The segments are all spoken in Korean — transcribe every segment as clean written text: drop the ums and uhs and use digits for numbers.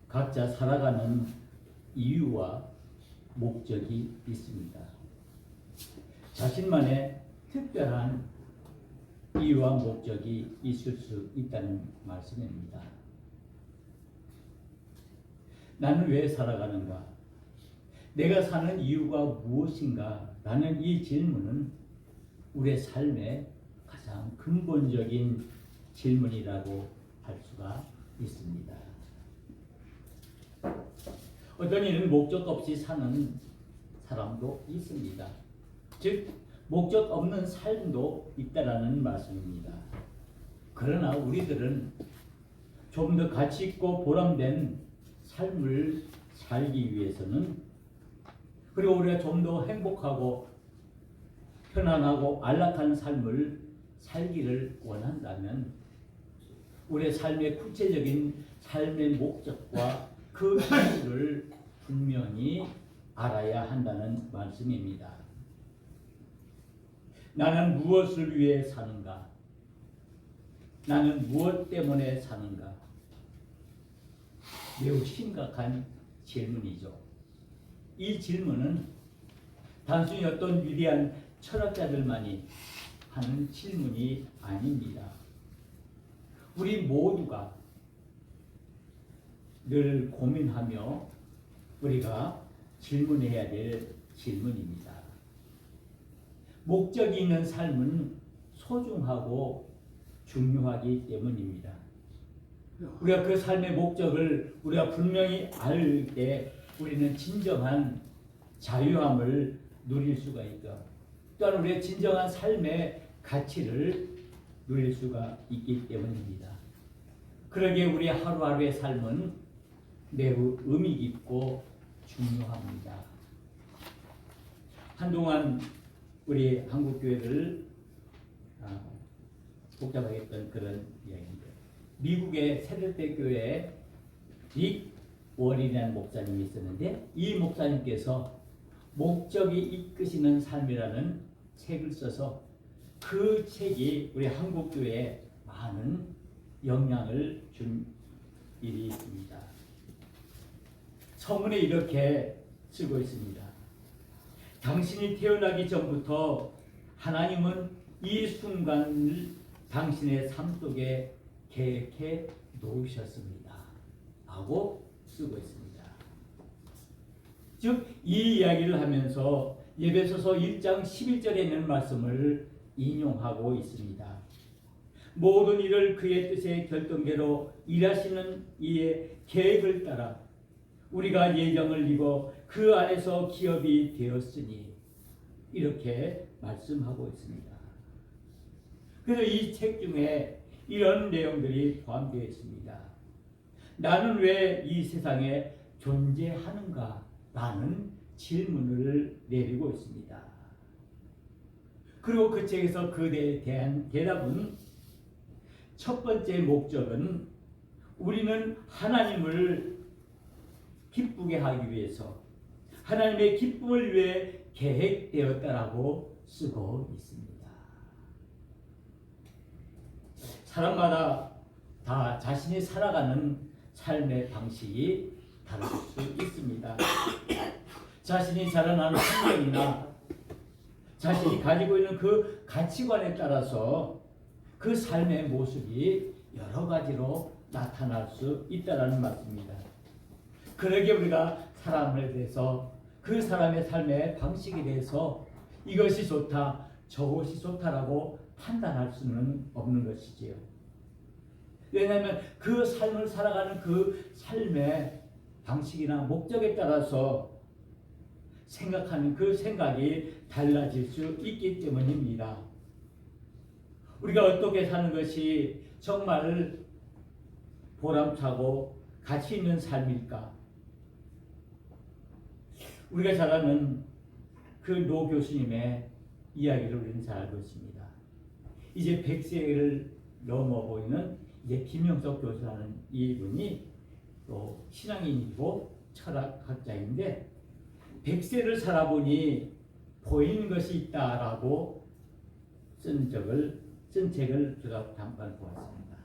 각자 살아가는 이유와 목적이 있습니다. 자신만의 특별한 이유와 목적이 있을 수 있다는 말씀입니다. 나는 왜 살아가는가? 내가 사는 이유가 무엇인가? 라는 이 질문은 우리의 삶의 가장 근본적인 질문이라고 할 수가 있습니다. 어떤 이는 목적 없이 사는 사람도 있습니다. 즉 목적 없는 삶도 있다라는 말씀입니다. 그러나 우리들은 좀 더 가치 있고 보람된 삶을 살기 위해서는, 그리고 우리가 좀 더 행복하고 편안하고 안락한 삶을 살기를 원한다면 우리의 삶의 구체적인 삶의 목적과 그 이유를 분명히 알아야 한다는 말씀입니다. 나는 무엇을 위해 사는가? 나는 무엇 때문에 사는가? 매우 심각한 질문이죠. 이 질문은 단순히 어떤 위대한 철학자들만이 하는 질문이 아닙니다. 우리 모두가 늘 고민하며 우리가 질문해야 될 질문입니다. 목적이 있는 삶은 소중하고 중요하기 때문입니다. 우리가 그 삶의 목적을 우리가 분명히 알 때 우리는 진정한 자유함을 누릴 수가 있고, 또한 우리의 진정한 삶의 가치를 누릴 수가 있기 때문입니다. 그러기에 우리 하루하루의 삶은 매우 의미 깊고 중요합니다. 한동안 우리 한국교회를 복잡하게 했던 그런 이야기인데, 미국의 세들대 교회에 릭 워린이라는 목사님이 있었는데, 이 목사님께서 목적이 이끄시는 삶이라는 책을 써서 그 책이 우리 한국교회에 많은 영향을 준 일이 있습니다. 서문에 이렇게 쓰고 있습니다. 당신이 태어나기 전부터 하나님은 이 순간을 당신의 삶 속에 계획해 놓으셨습니다. 라고 쓰고 있습니다. 즉, 이 이야기를 하면서 에베소서 1장 11절에 있는 말씀을 인용하고 있습니다. 모든 일을 그의 뜻의 결정대로 일하시는 이의 계획을 따라 우리가 예정을 이고 그 안에서 기업이 되었으니, 이렇게 말씀하고 있습니다. 그래서 이 책 중에 이런 내용들이 포함되어 있습니다. 나는 왜 이 세상에 존재하는가? 라는 질문을 내리고 있습니다. 그리고 그 책에서 그에 대한 대답은, 첫 번째 목적은 우리는 하나님을 기쁘게 하기 위해서, 하나님의 기쁨을 위해 계획되었다라고 쓰고 있습니다. 사람마다 다 자신이 살아가는 삶의 방식이 다를 수 있습니다. 자신이 자라나는 환경이나 자신이 가지고 있는 그 가치관에 따라서 그 삶의 모습이 여러 가지로 나타날 수 있다는 말씀입니다. 그러기에 우리가 사람에 대해서, 그 사람의 삶의 방식에 대해서 이것이 좋다, 저것이 좋다라고 판단할 수는 없는 것이지요. 왜냐하면 그 삶을 살아가는 그 삶의 방식이나 목적에 따라서 생각하는 그 생각이 달라질 수 있기 때문입니다. 우리가 어떻게 사는 것이 정말 보람차고 가치 있는 삶일까? 우리가 잘 아는 그 노 교수님의 이야기를 우리는 잘 알고 있습니다. 이제 100세를 넘어 보이는 이제 김영석 교수라는 이분이 또 신앙인이고 철학학자인데, 100세를 살아보니 보이는 것이 있다라고 쓴 책을 제가 잠깐 보았습니다.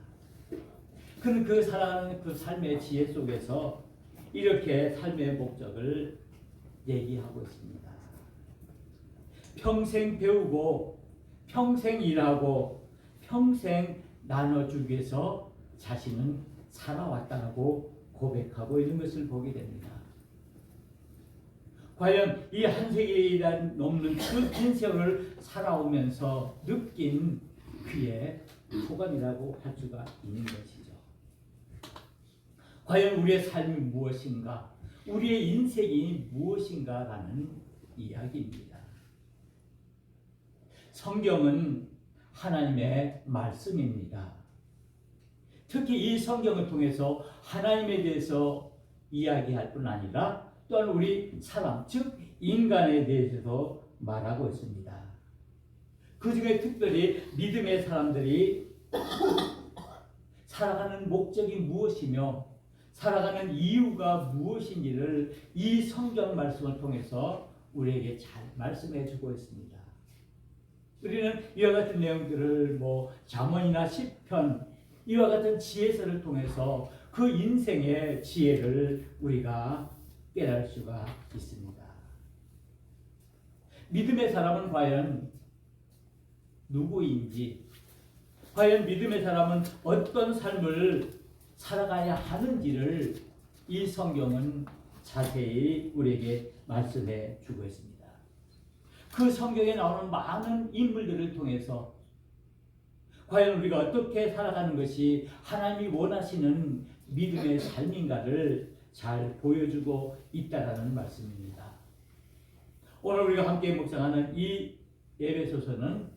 그는 그 살아가는 그 삶의 지혜 속에서 이렇게 삶의 목적을 얘기하고 있습니다. 평생 배우고 평생 일하고 평생 나눠주기 위해서 자신은 살아왔다고 고백하고 있는 것을 보게 됩니다. 과연 이 한 세기란 넘는 그 긴 세월을 살아오면서 느낀 그의 소감이라고 할 수가 있는 것이죠. 과연 우리의 삶이 무엇인가? 우리의 인생이 무엇인가라는 이야기입니다. 성경은 하나님의 말씀입니다. 특히 이 성경을 통해서 하나님에 대해서 이야기할 뿐 아니라 또한 우리 사람, 즉 인간에 대해서도 말하고 있습니다. 그 중에 특별히 믿음의 사람들이 살아가는 목적이 무엇이며 살아가는 이유가 무엇인지를 이 성경 말씀을 통해서 우리에게 잘 말씀해 주고 있습니다. 우리는 이와 같은 내용들을 잠언이나 시편 이와 같은 지혜서를 통해서 그 인생의 지혜를 우리가 깨달을 수가 있습니다. 믿음의 사람은 과연 누구인지, 과연 믿음의 사람은 어떤 삶을 살아가야 하는지를 이 성경은 자세히 우리에게 말씀해 주고 있습니다. 그 성경에 나오는 많은 인물들을 통해서 과연 우리가 어떻게 살아가는 것이 하나님이 원하시는 믿음의 삶인가를 잘 보여주고 있다라는 말씀입니다. 오늘 우리가 함께 묵상하는 이 에베소서는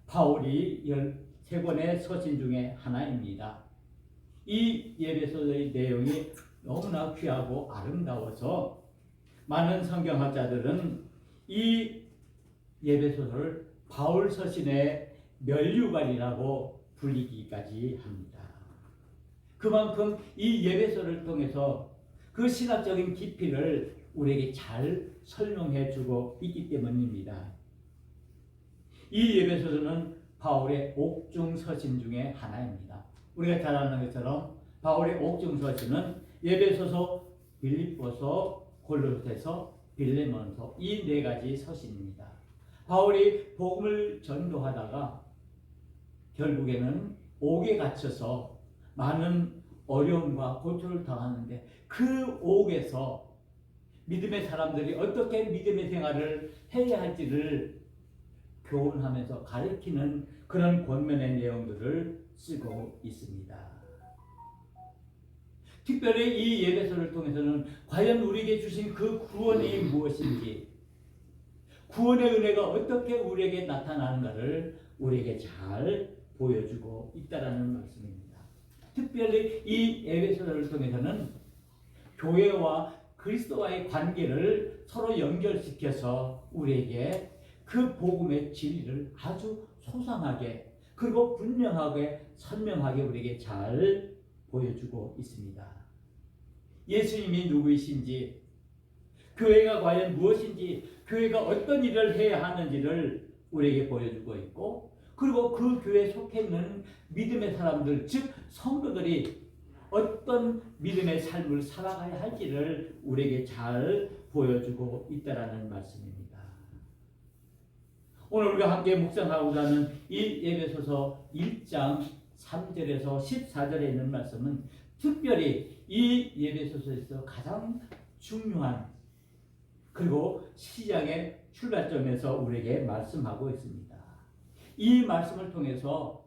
바울이 13권의 서신 중에 하나입니다. 이 에베소서의 내용이 너무나 귀하고 아름다워서 많은 성경학자들은 이 에베소서를 바울 서신의 면류관이라고 불리기까지 합니다. 그만큼 이 에베소서를 통해서 그 신학적인 깊이를 우리에게 잘 설명해 주고 있기 때문입니다. 이 에베소서는 바울의 옥중 서신 중에 하나입니다. 우리가 잘 아는 것처럼 바울의 옥중 서신은 에베소서, 빌립보서, 골로새서, 빌레몬서 이 4가지 서신입니다. 바울이 복음을 전도하다가 결국에는 옥에 갇혀서 많은 어려움과 고초를 당하는데 그 옥에서 믿음의 사람들이 어떻게 믿음의 생활을 해야 할지를 교훈하면서 가르치는 그런 권면의 내용들을 쓰고 있습니다. 특별히 이 예배서를 통해서는 과연 우리에게 주신 그 구원이 무엇인지, 구원의 은혜가 어떻게 우리에게 나타나는가를 우리에게 잘 보여주고 있다라는 말씀입니다. 특별히 이 에베소서를 통해서는 교회와 그리스도와의 관계를 서로 연결시켜서 우리에게 그 복음의 진리를 아주 소상하게 그리고 분명하게 선명하게 우리에게 잘 보여주고 있습니다. 예수님이 누구이신지, 교회가 과연 무엇인지, 교회가 어떤 일을 해야 하는지를 우리에게 보여주고 있고, 그리고 그 교회에 속해 있는 믿음의 사람들, 즉 성도들이 어떤 믿음의 삶을 살아가야 할지를 우리에게 잘 보여주고 있다라는 말씀입니다. 오늘 우리가 함께 묵상하고자 하는 이 에베소서 1장 3절에서 14절에 있는 말씀은 특별히 이 에베소서에서 가장 중요한 그리고 시작의 출발점에서 우리에게 말씀하고 있습니다. 이 말씀을 통해서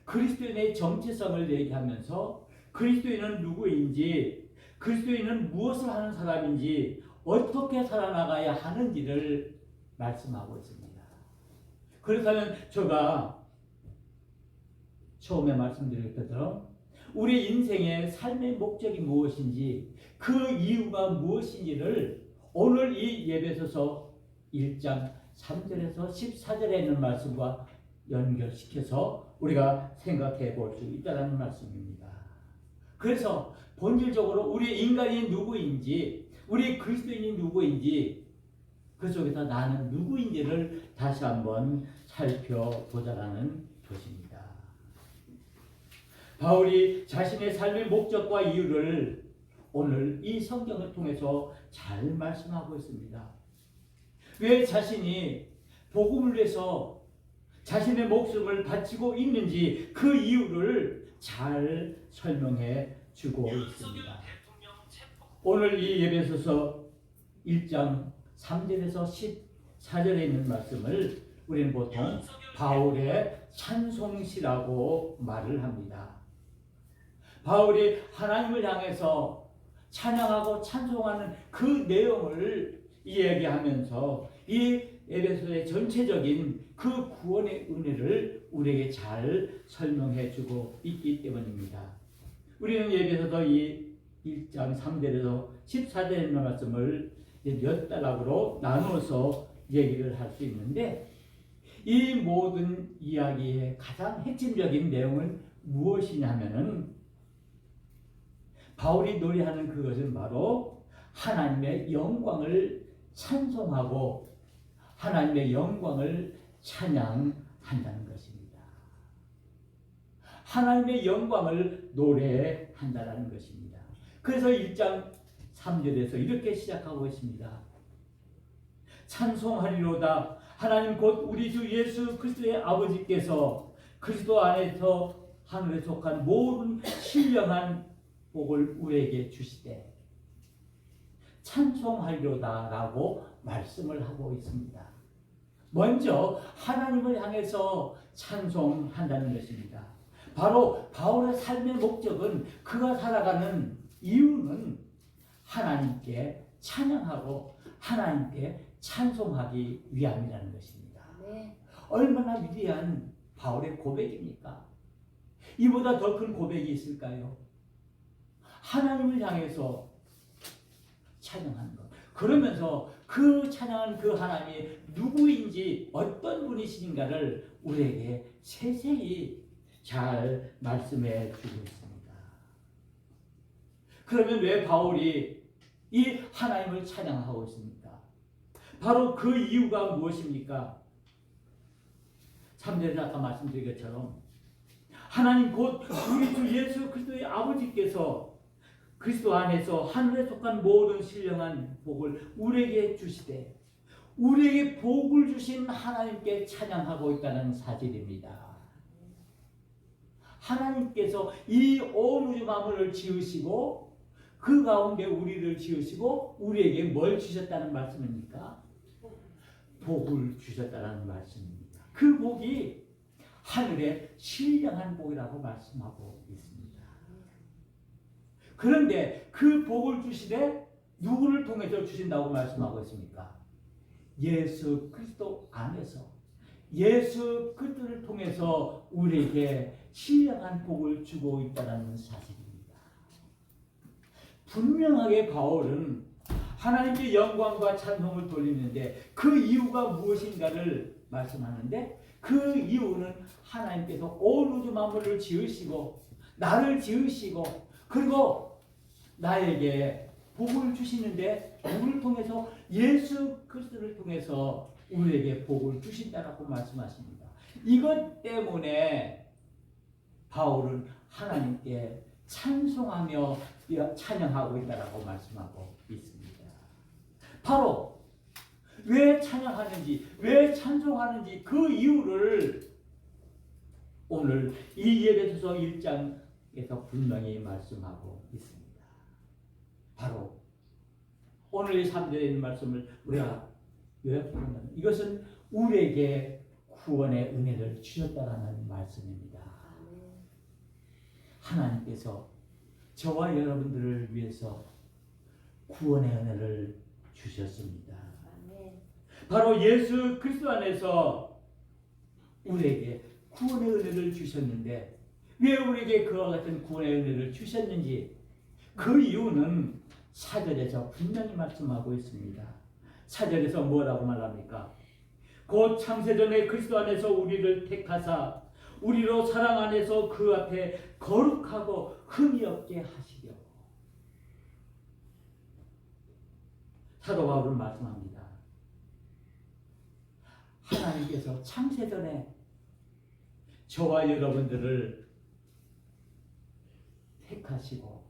그리스도인의 정체성을 얘기하면서 그리스도인은 누구인지, 그리스도인은 무엇을 하는 사람인지, 어떻게 살아나가야 하는지를 말씀하고 있습니다. 그렇다면 제가 처음에 말씀드린 것처럼 우리 인생의 삶의 목적이 무엇인지, 그 이유가 무엇인지를 오늘 이 에베소서 1장 3절에서 14절에 있는 말씀과 연결시켜서 우리가 생각해 볼 수 있다는 말씀입니다. 그래서 본질적으로 우리 인간이 누구인지, 우리 그리스도인이 누구인지, 그 속에서 나는 누구인지를 다시 한번 살펴보자라는 것입니다. 바울이 자신의 삶의 목적과 이유를 오늘 이 성경을 통해서 잘 말씀하고 있습니다. 왜 자신이 복음을 위해서 자신의 목숨을 바치고 있는지 그 이유를 잘 설명해 주고 있습니다. 오늘 이 에베소서 1장 3절에서 14절에 있는 말씀을 우리는 보통 바울의 찬송시라고 말을 합니다. 바울이 하나님을 향해서 찬양하고 찬송하는 그 내용을 이야기하면서 이 에베소의 전체적인 그 구원의 은혜를 우리에게 잘 설명해 주고 있기 때문입니다. 우리는 에베소서 이 1장 3절에서 14절의 말씀을 몇 단락으로 나누어서 얘기를 할 수 있는데, 이 모든 이야기의 가장 핵심적인 내용은 무엇이냐면은 바울이 노래하는 그것은 바로 하나님의 영광을 찬송하고 하나님의 영광을 찬양한다는 것입니다. 하나님의 영광을 노래한다는 것입니다. 그래서 1장 3절에서 이렇게 시작하고 있습니다. 찬송하리로다 하나님 곧 우리 주 예수 그리스도의 아버지께서 그리스도 안에서 하늘에 속한 모든 신령한 복을 우리에게 주시되 찬송하리로다 라고 말씀을 하고 있습니다. 먼저 하나님을 향해서 찬송한다는 것입니다. 바로 바울의 삶의 목적은, 그가 살아가는 이유는 하나님께 찬양하고 하나님께 찬송하기 위함이라는 것입니다. 네. 얼마나 위대한 바울의 고백입니까? 이보다 더 큰 고백이 있을까요? 하나님을 향해서 찬양하는 것. 그러면서 그 찬양한 그 하나님이 누구인지 어떤 분이신가를 우리에게 세세히 잘 말씀해 주고 있습니다. 그러면 왜 바울이 이 하나님을 찬양하고 있습니까? 바로 그 이유가 무엇입니까? 3절에 아까 말씀드린 것처럼 하나님 곧 우리 주 예수 그리스도의 아버지께서 그리스도 안에서 하늘에 속한 모든 신령한 복을 우리에게 주시되, 우리에게 복을 주신 하나님께 찬양하고 있다는 사실입니다. 하나님께서 이 온 우주 만물을 지으시고 그 가운데 우리를 지으시고 우리에게 뭘 주셨다는 말씀입니까? 복을 주셨다는 말씀입니다. 그 복이 하늘의 신령한 복이라고 말씀하고 있습니다. 그런데 그 복을 주시되 누구를 통해서 주신다고 말씀하고 있습니까? 예수 그리스도 안에서, 예수 그리스도를 통해서 우리에게 신령한 복을 주고 있다는 사실입니다. 분명하게 바울은 하나님께 영광과 찬송을 돌리는데 그 이유가 무엇인가를 말씀하는데, 그 이유는 하나님께서 온 우주 만물을 지으시고 나를 지으시고 그리고 나에게 복을 주시는데, 누구를 통해서? 예수 그리스도를 통해서 우리에게 복을 주신다라고 말씀하십니다. 이것 때문에 바울은 하나님께 찬송하며 찬양하고 있다라고 말씀하고 있습니다. 바로 왜 찬양하는지, 왜 찬송하는지 그 이유를 오늘 이 에베소서 1장에서 분명히 말씀하고 있습니다. 바로 오늘 이 3절에 있는 말씀을 우리가 요약하면 이것은 우리에게 구원의 은혜를 주셨다는 말씀입니다. 하나님께서 저와 여러분들을 위해서 구원의 은혜를 주셨습니다. 바로 예수 그리스도 안에서 우리에게 구원의 은혜를 주셨는데, 왜 우리에게 그와 같은 구원의 은혜를 주셨는지 그 이유는 4절에서 분명히 말씀하고 있습니다. 4절에서 뭐라고 말합니까? 곧 창세전에 그리스도 안에서 우리를 택하사 우리로 사랑 안에서 그 앞에 거룩하고 흠이 없게 하시려. 사도 바울은 말씀합니다. 하나님께서 창세전에 저와 여러분들을 택하시고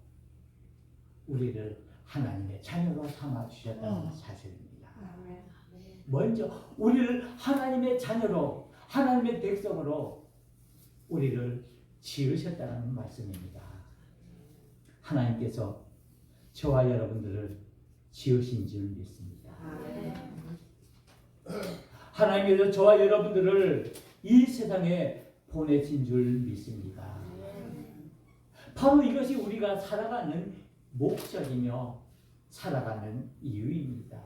우리를 하나님의 자녀로 삼아 주셨다는 사실입니다. 먼저 우리를 하나님의 자녀로, 하나님의 백성으로 우리를 지으셨다는 말씀입니다. 하나님께서 저와 여러분들을 지으신 줄 믿습니다. 하나님께서 저와 여러분들을 이 세상에 보내신 줄 믿습니다. 바로 이것이 우리가 살아가는 목적이며 살아가는 이유입니다.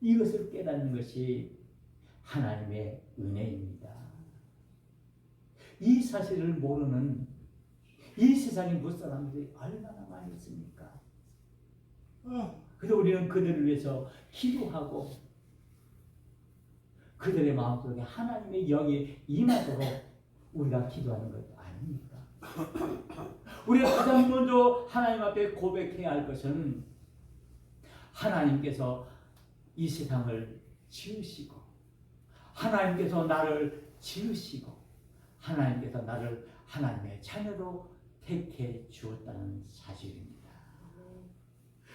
이것을 깨닫는 것이 하나님의 은혜입니다. 이 사실을 모르는 이 세상에 무사람들이 얼마나 많이 있습니까? 그래서 우리는 그들을 위해서 기도하고 그들의 마음속에 하나님의 영이 임하도록 우리가 기도하는 것 아닙니까? 우리가 가장 먼저 하나님 앞에 고백해야 할 것은 하나님께서 이 세상을 지으시고 하나님께서 나를 지으시고 하나님께서 나를 하나님의 자녀로 택해 주었다는 사실입니다.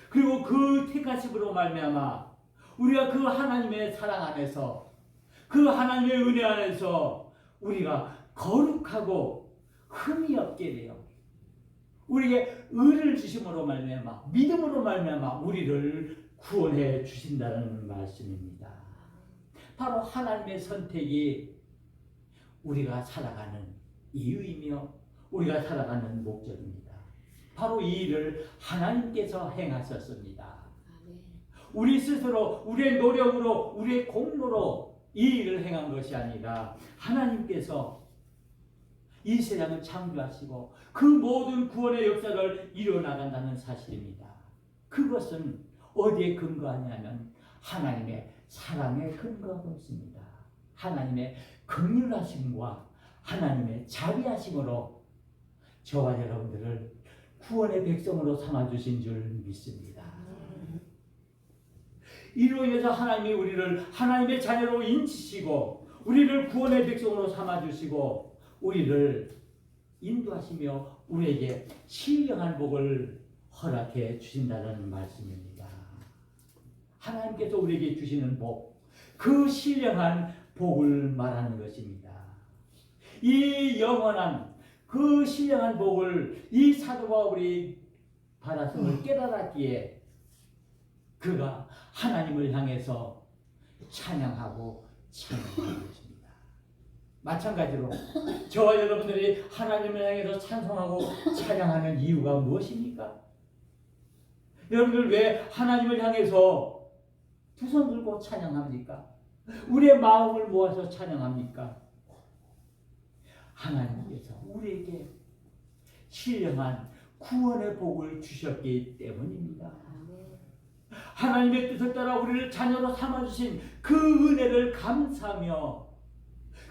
그리고 그 택하심으로 말미암아 우리가 그 하나님의 사랑 안에서 그 하나님의 은혜 안에서 우리가 거룩하고 흠이 없게 되어 우리에게 의를 주심으로 말미암아 믿음으로 말미암아 우리를 구원해 주신다는 말씀입니다. 바로 하나님의 선택이 우리가 살아가는 이유이며 우리가 살아가는 목적입니다. 바로 이 일을 하나님께서 행하셨습니다. 우리 스스로 우리의 노력으로 우리의 공로로 이 일을 행한 것이 아니라 하나님께서 이 세상을 창조하시고 그 모든 구원의 역사를 이뤄나간다는 사실입니다. 그것은 어디에 근거하냐면 하나님의 사랑에 근거하고 있습니다. 하나님의 긍휼하심과 하나님의 자비하심으로 저와 여러분들을 구원의 백성으로 삼아주신 줄 믿습니다. 이로 인해서 하나님이 우리를 하나님의 자녀로 인치시고 우리를 구원의 백성으로 삼아주시고 우리를 인도하시며 우리에게 신령한 복을 허락해 주신다는 말씀입니다. 하나님께서 우리에게 주시는 복, 그 신령한 복을 말하는 것입니다. 이 영원한 그 신령한 복을 이 사도가 우리 받았음을 깨달았기에 그가 하나님을 향해서 찬양하고 찬양하는 것입니다. 마찬가지로 저와 여러분들이 하나님을 향해서 찬송하고 찬양하는 이유가 무엇입니까? 여러분들 왜 하나님을 향해서 두 손 들고 찬양합니까? 우리의 마음을 모아서 찬양합니까? 하나님께서 우리에게 신령한 구원의 복을 주셨기 때문입니다. 하나님의 뜻을 따라 우리를 자녀로 삼아주신 그 은혜를 감사하며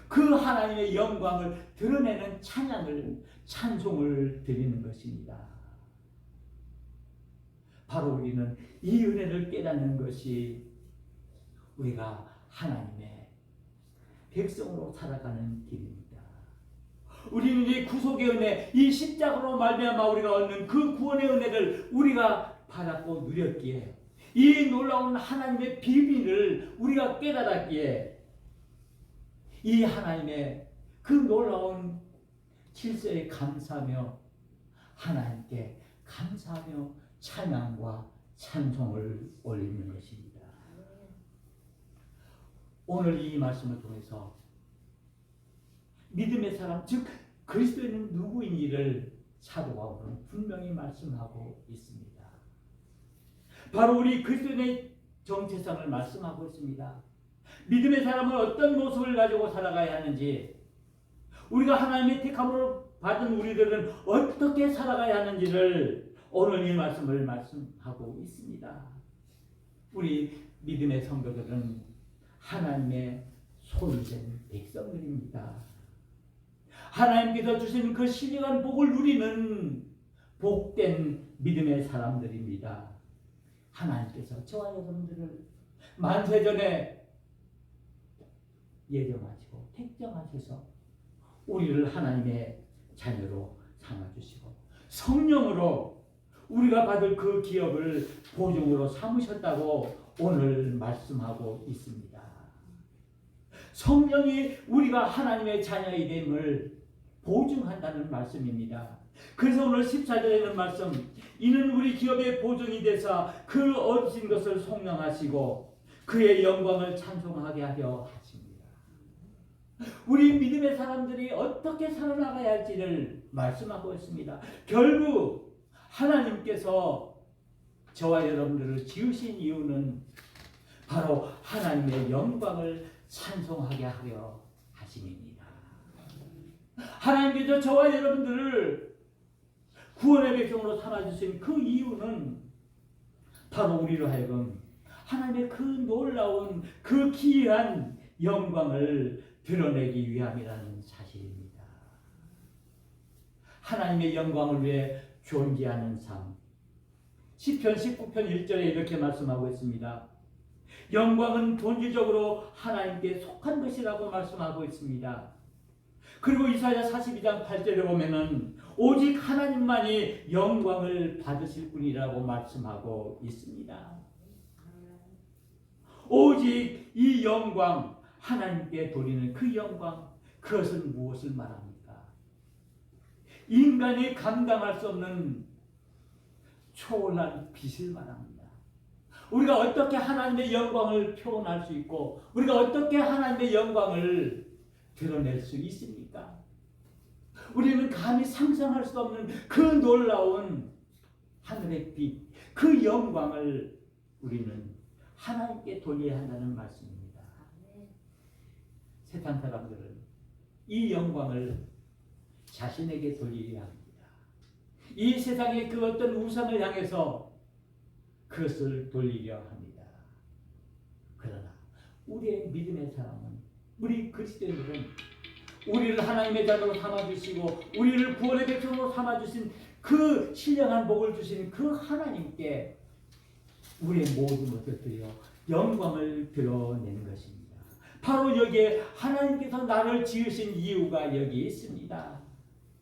그 하나님의 영광을 드러내는 찬양을 찬송을 드리는 것입니다. 바로 우리는 이 은혜를 깨닫는 것이 우리가 하나님의 백성으로 살아가는 길입니다. 우리는 이 구속의 은혜, 이 십자가로 말미암아 우리가 얻는 그 구원의 은혜를 우리가 받았고 누렸기에 이 놀라운 하나님의 비밀을 우리가 깨달았기에 이 하나님의 그 놀라운 질서에 감사하며 하나님께 감사하며 찬양과 찬송을 올리는 것입니다. 오늘 이 말씀을 통해서 믿음의 사람, 즉 그리스도인은 누구인지를 사도 바울은 분명히 말씀하고 있습니다. 바로 우리 그리스도인의 정체성을 말씀하고 있습니다. 믿음의 사람은 어떤 모습을 가지고 살아가야 하는지, 우리가 하나님의 택함으로 받은 우리들은 어떻게 살아가야 하는지를 오늘 이 말씀을 말씀하고 있습니다. 우리 믿음의 성도들은 하나님의 소유된 백성들입니다. 하나님께서 주신 그 신령한 복을 누리는 복된 믿음의 사람들입니다. 하나님께서 저와 여러분들을 만세전에 예정하시고 택정하셔서 우리를 하나님의 자녀로 삼아주시고 성령으로 우리가 받을 그 기업을 보증으로 삼으셨다고 오늘 말씀하고 있습니다. 성령이 우리가 하나님의 자녀이 됨을 보증한다는 말씀입니다. 그래서 오늘 14절에 있는 말씀, 이는 우리 기업의 보증이 되사 그 얻으신 것을 속량하시고 그의 영광을 찬송하게 하려 하십니다. 우리 믿음의 사람들이 어떻게 살아나가야 할지를 말씀하고 있습니다. 결국 하나님께서 저와 여러분들을 지으신 이유는 바로 하나님의 영광을 찬송하게 하려 하심입니다. 하나님께서 저와 여러분들을 구원의 백성으로 삼아주신 그 이유는 바로 우리로 하여금 하나님의 그 놀라운 그 기이한 영광을 드러내기 위함이라는 사실입니다. 하나님의 영광을 위해 존재하는 삶. 시편 19편 1절에 이렇게 말씀하고 있습니다. 영광은 본질적으로 하나님께 속한 것이라고 말씀하고 있습니다. 그리고 이사야 42장 8절에 보면은 오직 하나님만이 영광을 받으실 분이라고 말씀하고 있습니다. 오직 이 영광, 하나님께 돌리는 그 영광, 그것은 무엇을 말합니까? 인간이 감당할 수 없는 초월한 빛을 말합니다. 우리가 어떻게 하나님의 영광을 표현할 수 있고 우리가 어떻게 하나님의 영광을 드러낼 수 있습니까? 우리는 감히 상상할 수 없는 그 놀라운 하늘의 빛, 그 영광을 우리는 하나님께 돌려야 한다는 말씀입니다. 세상 사람들은 이 영광을 자신에게 돌리려 합니다. 이 세상의 그 어떤 우상을 향해서 그것을 돌리려 합니다. 그러나 우리의 믿음의 사람은, 우리 그리스도인들은 우리를 하나님의 자녀로 삼아주시고 우리를 구원의 백성으로 삼아주신 그 신령한 복을 주신 그 하나님께 우리의 모든 것을 드려 영광을 드러내는 것입니다. 바로 여기에 하나님께서 나를 지으신 이유가 여기 있습니다.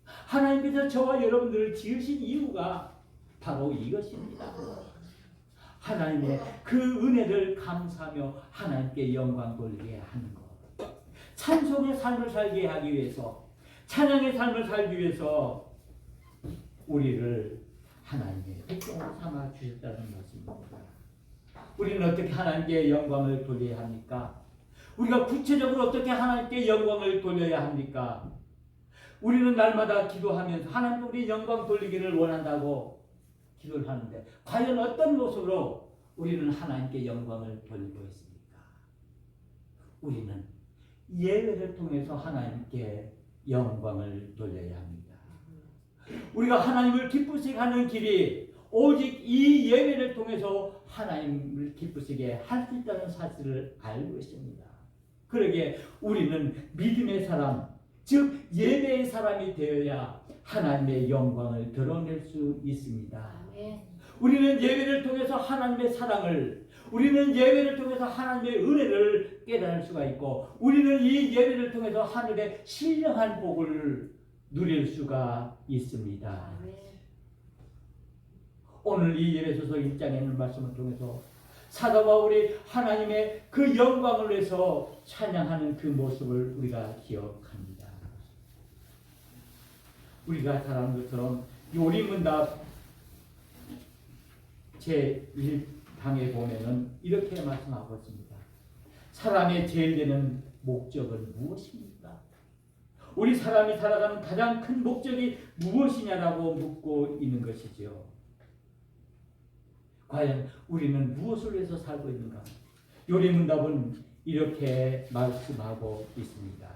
하나님께서 저와 여러분들을 지으신 이유가 바로 이것입니다. 하나님의 그 은혜를 감사하며 하나님께 영광 돌리게 하는 것. 찬송의 삶을 살게 하기 위해서, 찬양의 삶을 살기 위해서 우리를 하나님의 백성으로 삼아 주셨다는 것입니다. 우리는 어떻게 하나님께 영광을 돌려야 합니까? 우리가 구체적으로 어떻게 하나님께 영광을 돌려야 합니까? 우리는 날마다 기도하면서 하나님 우리 영광 돌리기를 원한다고 기도를 하는데 과연 어떤 모습으로 우리는 하나님께 영광을 돌리고 있습니까? 우리는 예배를 통해서 하나님께 영광을 돌려야 합니다. 우리가 하나님을 기쁘시게 하는 길이 오직 이 예배를 통해서 하나님을 기쁘시게 할 수 있다는 사실을 알고 있습니다. 그러기에 우리는 믿음의 사람, 즉 예배의 사람이 되어야 하나님의 영광을 드러낼 수 있습니다. 우리는 예배를 통해서 하나님의 사랑을, 우리는 예배를 통해서 하나님의 은혜를 깨달을 수가 있고 우리는 이 예배를 통해서 하늘의 신령한 복을 누릴 수가 있습니다. 오늘 이 예배소서 1장에 있는 말씀을 통해서 사도 바울이 하나님의 그 영광을 위해서 찬양하는 그 모습을 우리가 기억합니다. 우리가 잘 아는 것처럼 요리문답 제1강에 보면은 이렇게 말씀하고 있습니다. 사람의 제일 되는 목적은 무엇입니까? 우리 사람이 살아가는 가장 큰 목적이 무엇이냐라고 묻고 있는 것이죠. 과연 우리는 무엇을 위해서 살고 있는가? 요리문답은 이렇게 말씀하고 있습니다.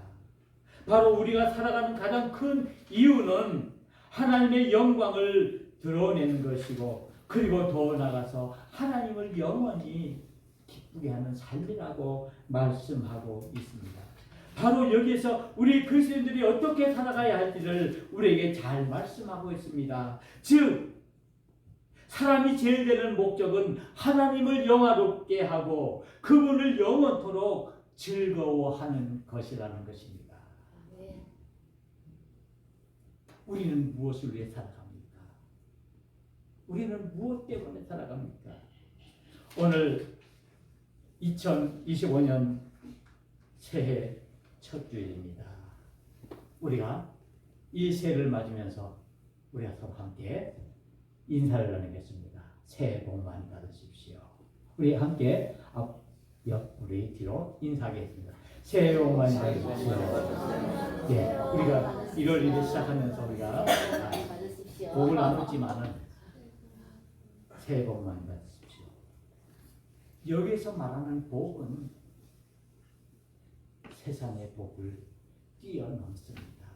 바로 우리가 살아가는 가장 큰 이유는 하나님의 영광을 드러내는 것이고 그리고 더 나아가서 하나님을 영원히 기쁘게 하는 삶이라고 말씀하고 있습니다. 바로 여기에서 우리 그리스도인들이 어떻게 살아가야 할지를 우리에게 잘 말씀하고 있습니다. 즉 사람이 제일 되는 목적은 하나님을 영화롭게 하고 그분을 영원토록 즐거워하는 것이라는 것입니다. 우리는 무엇을 위해 살아갑니까? 우리는 무엇 때문에 살아갑니까? 오늘 2025년 새해 첫 주일입니다. 우리가 이 새해를 맞으면서 우리가 서로 함께 인사를 나누겠습니다. 새해 복 많이 받으십시오. 우리 함께 우리 뒤로 인사하겠습니다. 새해 복 많이 받으십시오. 예, 우리가 1월 1일 시작하면서 우리가 복을 나눴지만은 새해 복 많이 받으십시오. 여기서 말하는 복은 세상의 복을 뛰어넘습니다.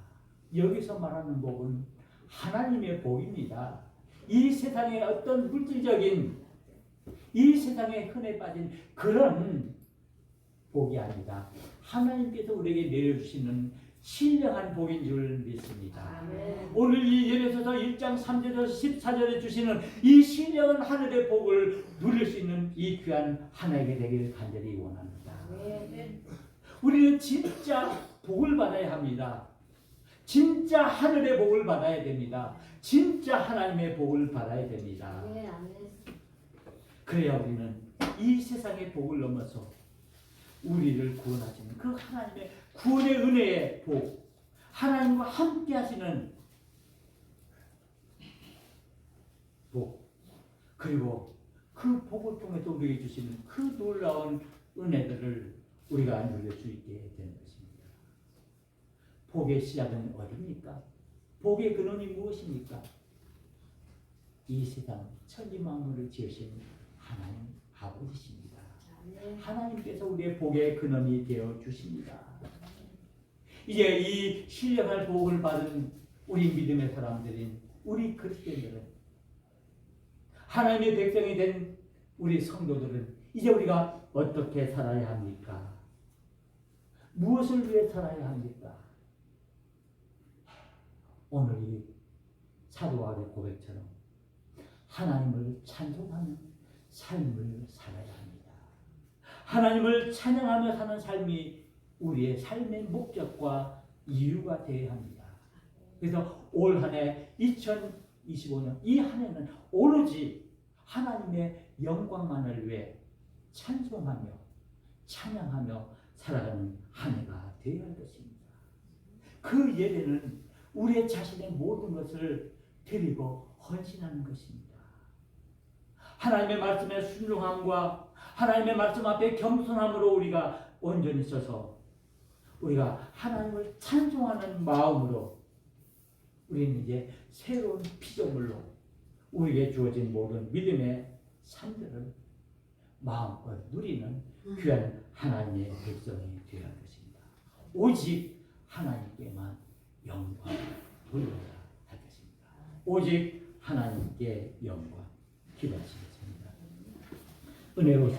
여기서 말하는 복은 하나님의 복입니다. 이 세상의 어떤 물질적인 이 세상에 흔해 빠진 그런 복이 아니다. 하나님께서 우리에게 내려주시는 신령한 복인 줄 믿습니다. 아멘. 오늘 이 예배소서 1장 3절에서 14절에 주시는 이 신령한 하늘의 복을 누릴 수 있는 이 귀한 하나님께 되기를 간절히 원합니다. 아멘. 우리는 진짜 복을 받아야 합니다. 진짜 하늘의 복을 받아야 됩니다. 진짜 하나님의 복을 받아야 됩니다. 그래야 우리는 이 세상의 복을 넘어서 우리를 구원하시는 그 하나님의 구원의 은혜의 복, 하나님과 함께 하시는 복, 그리고 그 복을 통해서 우리에게 주시는 그 놀라운 은혜들을 우리가 누릴 수 있게 되는 것입니다. 복의 시작은 어디입니까? 복의 근원이 무엇입니까? 이 세상 천지만물을 지으신 하나님 아버지십니다. 하나님께서 우리의 복의 근원이 되어 주십니다. 이제 이 신령한 복을 받은 우리 믿음의 사람들인 우리 그리스도인들은, 하나님의 백성이 된 우리 성도들은 이제 우리가 어떻게 살아야 합니까? 무엇을 위해 살아야 합니까? 오늘 이 사도 바울의 고백처럼 하나님을 찬송하는 삶을 살아야 합니다. 하나님을 찬양하며 사는 삶이 우리의 삶의 목적과 이유가 되어야 합니다. 그래서 올 한 해 2025년 이 한 해는 오로지 하나님의 영광만을 위해 찬송하며 찬양하며 살아가는 한 해가 되어야 할 것입니다. 그 예배는 우리의 자신의 모든 것을 드리고 헌신하는 것입니다. 하나님의 말씀에 순종함과 하나님의 말씀 앞에 겸손함으로 우리가 온전히 서서 우리가 하나님을 찬송하는 마음으로 우리는 이제 새로운 피조물로 우리에게 주어진 모든 믿음의 삶들을 마음껏 누리는 귀한 하나님의 백성이 되어야 할 것입니다. 오직 하나님께만 영광을 돌려야 할 것입니다. 오직 하나님께 영광 기도하시겠습니다. 은혜로우신